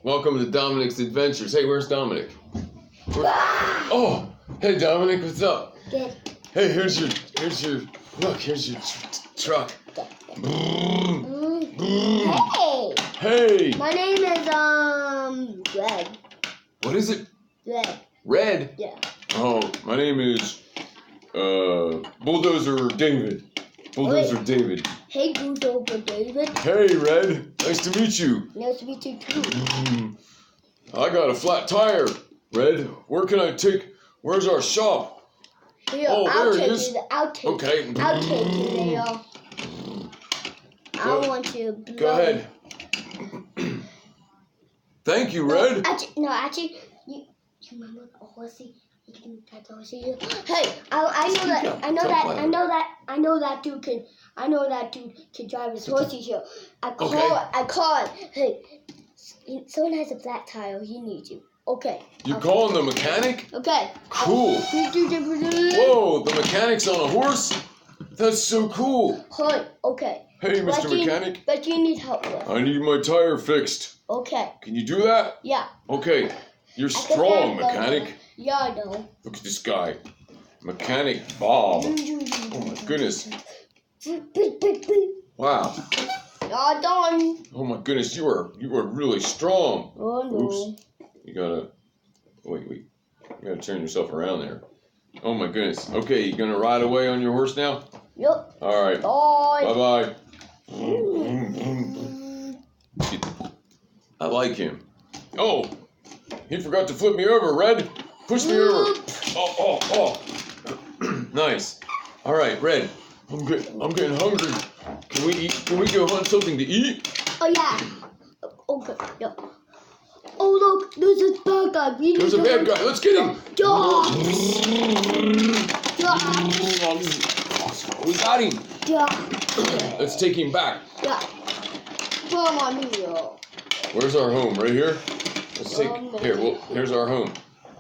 Welcome to Dominic's Adventures. Hey, where's Dominic? Oh, hey Dominic, what's up? Good. Hey, here's your truck. Hey. Hey. My name is Red. What is it? Red. Red? Yeah. Oh, my name is Bulldozer David. Bulldozer David. Hey, Bulldozer David. Hey, Red. Nice to meet you. Nice to meet you too. I got a flat tire, Red. Where can I take? Where's our shop? Here, Oh, I'll there it take is. you. I'll take Okay. you there. I want to blow. Go ahead. Thank you, Red. Actually, you remember a horsey? You can pet the horsey. Hey, I know that dude can drive his horsey here. I call. Hey, someone has a flat tire. He needs you. Okay. You calling the mechanic? Okay. Cool. Whoa, the mechanic's on a horse? That's so cool. Hey, okay. Hey, Mr. Mechanic. But you need help with. I need my tire fixed. Okay. Can you do that? Yeah. Okay. You're strong, mechanic. Yeah, I know. Look at this guy. Mechanic Bob. Oh my goodness. Wow. You're done. Oh my goodness, you are really strong. Oh no. Oops. You gotta wait. You gotta turn yourself around there. Oh my goodness. Okay, you gonna ride away on your horse now? Yep. All right. Bye. Bye. I like him. Oh, he forgot to flip me over, Red. Push me over. Oh. Nice. All right, Red. I'm getting hungry. Can we eat? Can we go hunt something to eat? Oh yeah. Okay. Yeah. Oh look, there's a bad guy. There's a bad guy. Let's get him. We got him. Let's take him back. Yeah. Come on here. Where's our home? Right here? Let's take here. Well, here's our home.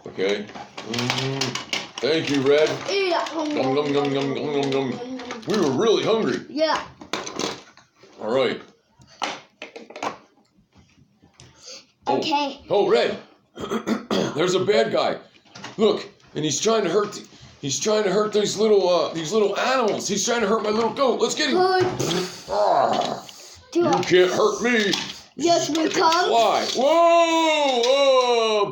Okay. Thank you, Red. Nom, nom, nom, nom, nom, nom, nom. We were really hungry. Yeah. All right. Okay. Oh, Red. There's a bad guy. Look, and he's trying to hurt these little animals. He's trying to hurt my little goat. Let's get him. You can't hurt me. Yes, we can. Fly. Whoa!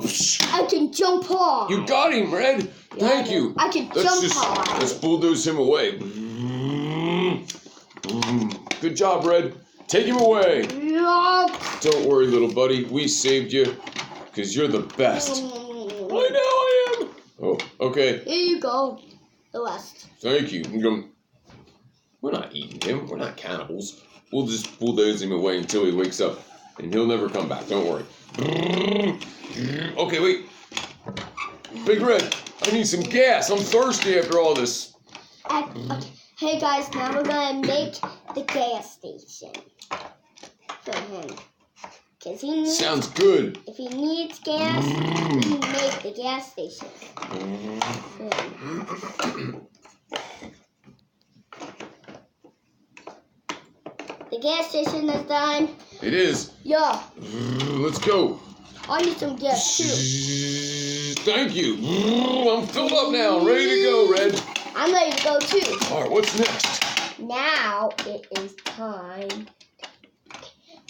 I can jump on. You got him, Red. Thank you. I can jump on. Let's bulldoze him away. Good job, Red. Take him away. Don't worry, little buddy. We saved you because you're the best. I know I am. Oh, okay. Here you go. The rest. Thank you. We're not eating him. We're not cannibals. We'll just bulldoze him away until he wakes up, and he'll never come back. Don't worry. Okay, wait. Big Red, I need some gas. I'm thirsty after all this. Okay. Hey guys, now we're gonna make the gas station for him. Sounds good. If he needs gas, we can make the gas station. The gas station is done. It is. Yeah. Let's go. I need some gas too. Thank you. I'm filled up now. Ready to go, Red. I'm ready to go too. All right, what's next? Now it is time.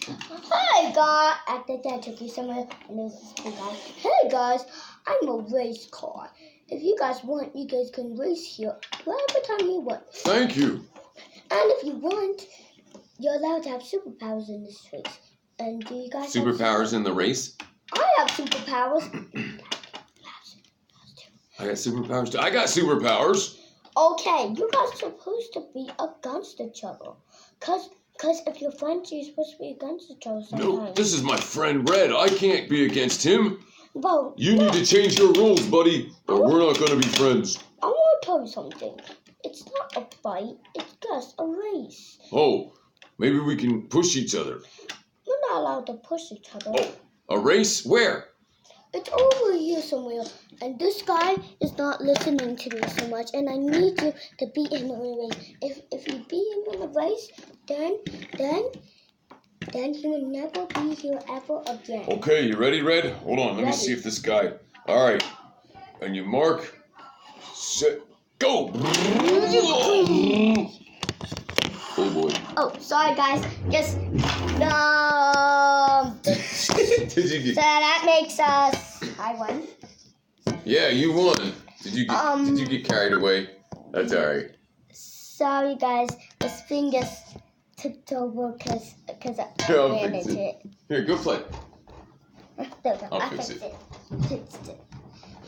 Hi guys. I think I took you somewhere and there's this big guy. Hey guys, I'm a race car. If you guys want, you guys can race here whatever time you want. Thank you. And if you want, you're allowed to have superpowers in this race. And do you guys Superpowers in the race? I have superpowers. I got superpowers too. I got superpowers. Okay, you guys are supposed to be against each other. Cause if you're friends, you're supposed to be against each other sometimes. No, this is my friend Red. I can't be against him. Well, you need to change your rules, buddy, or we're not going to be friends. I want to tell you something. It's not a fight. It's just a race. Oh, maybe we can push each other. We're not allowed to push each other. Oh, a race? Where? It's over here somewhere. And this guy is not listening to me so much. And I need you to beat him in the race. If you beat him in the race, then then he will never be here ever again. Okay, you ready, Red? Hold on, let me see if this guy. All right, and you mark, set, go. Oh boy. Oh, sorry guys. Just no. Did you So get? that makes us. I won. Yeah, you won. Did you get carried away? That's all right. Sorry guys. This thing just tipped over because I I'll ran fix into it. it. Here, go play. There we go. I'll I fix fixed it. Fixed it.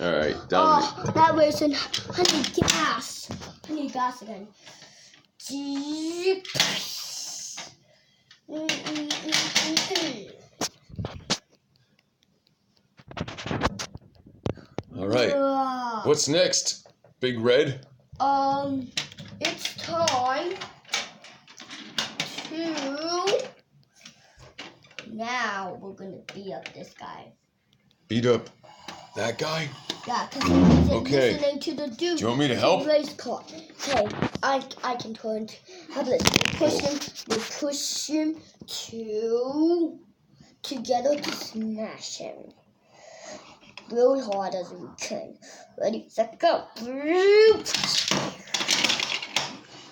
All right, Dominic. Oh, that was I need gas. I need gas again. All right. What's next, Big Red? It's time to. Now we're gonna beat up this guy. Beat up that guy? Yeah, because he wasn't Okay. listening to the dude. Do you want me to help? Race car. Okay, I can turn. How about this? We push him together to smash him. Really hard as we can. Ready, set, go.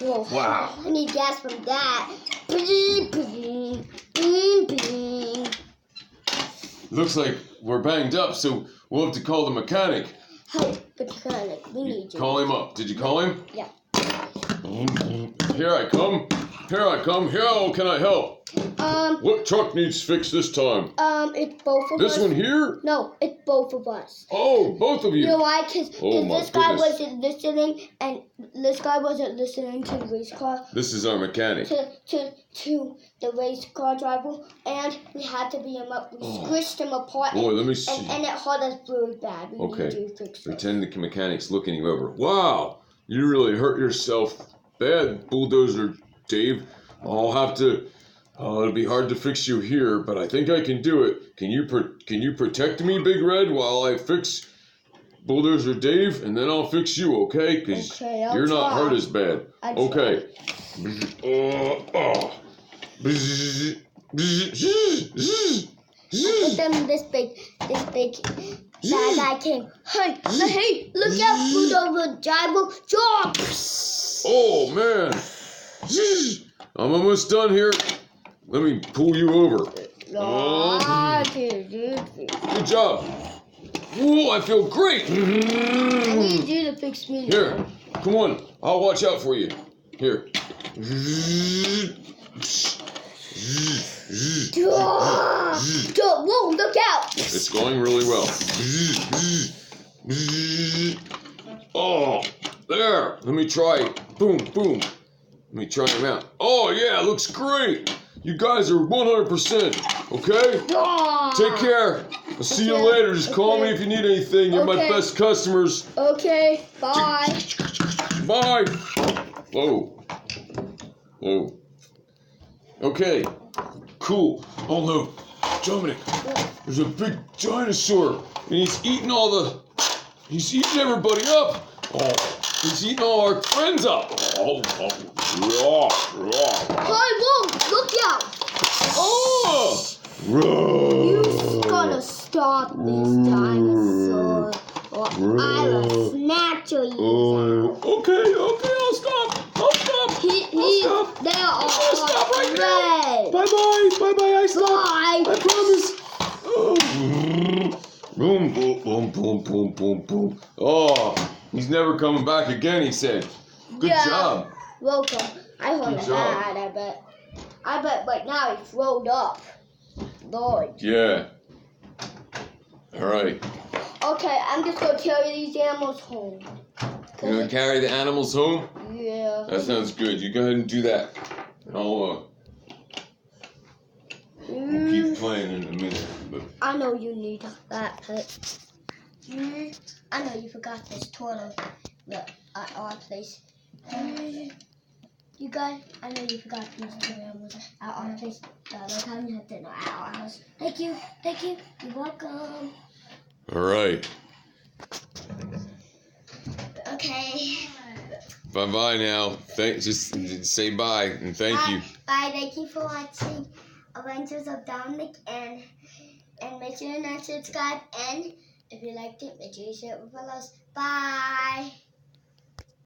Oh, Wow. I need gas from that. Looks like we're banged up, so we'll have to call the mechanic. Help, mechanic. We need you. Call him up. Did you call him? Yeah. Here I come. Here I come. How can I help? What truck needs fixed this time? It's both of us. This one here? No, it's both of us. Oh, both of you. You know why? Because Oh, my this guy goodness. wasn't listening, and this guy wasn't listening to the race car, This is our mechanic. to the race car driver, and we had to beat him up. We squished him apart, Boy, let me see. and it hurt us really bad. We Okay. need to fix it. Pretend the mechanic's looking you over. Wow, you really hurt yourself bad, Bulldozer Dave. It'll be hard to fix you here, but I think I can do it. Can you protect me, Big Red, while I fix Bulldozer Dave, and then I'll fix you, okay? Because Okay, I'll you're not try. hurt as bad. I Okay. But then this big bad guy came. Hey, look out, Bulldozer driver, jump! Oh, man. I'm almost done here. Let me pull you over. Good job. Ooh, I feel great. I need you to fix me. Here, come on. I'll watch out for you. Here. Whoa, look out! It's going really well. Oh, there. Let me try. Boom, boom. Let me try him out. Oh, yeah, looks great. You guys are 100%. Okay? Take care. I'll see you later. Just call me if you need anything. You're my best customers. Okay, bye. Bye. Whoa. Whoa. Okay. Cool. Oh, no. Dominic, there's a big dinosaur. And he's eating everybody up. Oh, he's eating all our friends up. Oh. Hi, whoa, look out. Oh. You gotta stop this dinosaur, or I will snatch your ears out. Okay, I'll stop. They are all Stop right now. red. Bye-bye, I stop. Bye. I promise. Oh. Boom, boom, boom, boom, boom, boom, boom. Oh, he's never coming back again, he said. Good job. Welcome. I heard Good job. that, I bet, but now it's rolled up. Lord. Yeah. All right. Okay, I'm just gonna carry these animals home. You're going to carry the animals home? Yeah. That sounds good. You go ahead and do that. And I'll keep playing in a minute. But I know you need that pet. I know you forgot this toilet at our place. You guys, I know you forgot these two animals at our place. The other time you had dinner at our house. Thank you. You're welcome. all right. Okay. Bye-bye now. Just say bye and thank you. Bye. Thank you for watching. Adventures of Dominic, and make sure you not subscribe, and if you liked it, make sure you share it with others. Bye.